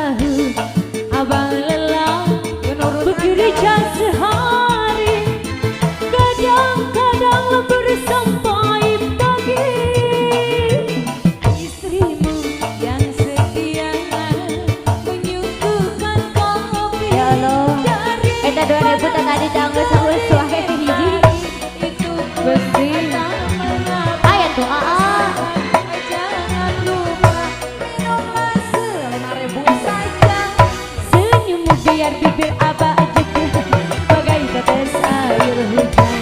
tahu abang lelah bekerja sehari, kadang-kadang lembur sampai pagi. Istrimu yang setia menyuguhkan kopi. Ya Allah, eta 2000 tadi tanggal sama suami hiji Itu besi ayat tuh jangan lupa minumlah 5.000 saja. Senyummu biar bibir abah juga bagai tetes air hujan,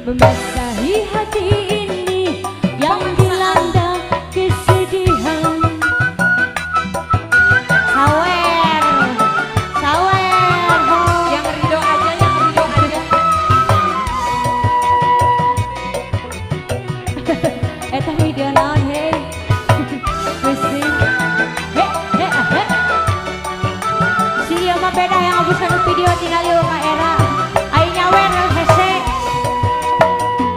membasahi hati ini yang dilanda kesedihan. sawer ho. Yang ridho aja, yang ridho aja. Eta video naon hei? Besi. He. Si ieu mah beda yang ngabuskan video tinggal yuk Kak Era. Ayo nyawer hese.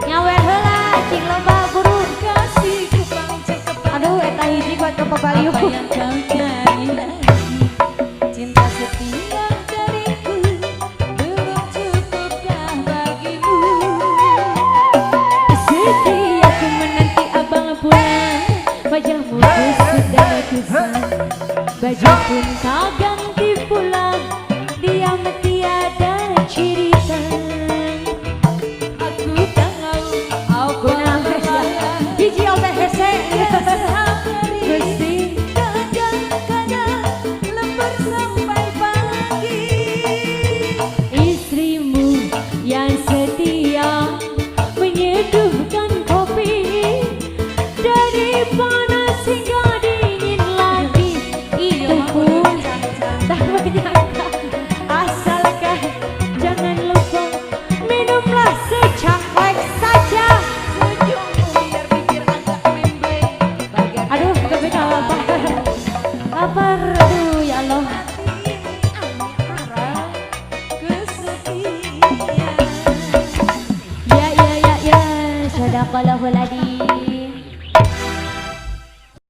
Nyawer heula cing lomba buru. Kasihku pancen kepada Aduh eta hiji buat ke papaliu. apa yang kau cari lagi. Cinta setia dariku belum cukupkah bagimu? Setiaku menanti abang pulang, wajahmu kusut dan kusam, baju pun tak ganti pula, diam tiada cerita. Aku tahu aku namanya Hiji obat hese. Besi kadang-kadang lembur sampai pagi. Istrimu yang setia menyeduhkan kopi, dari panas hingga dingin lagi. Itu pun tak menyangka, asalkan jangan lupa minumlah secangkir saja. Senyummu biar bibir agak membleng bagai Aduh, tapi kalau lapar. Aduh ya Allah. kesepian. Ya, sadaqallahul adzim.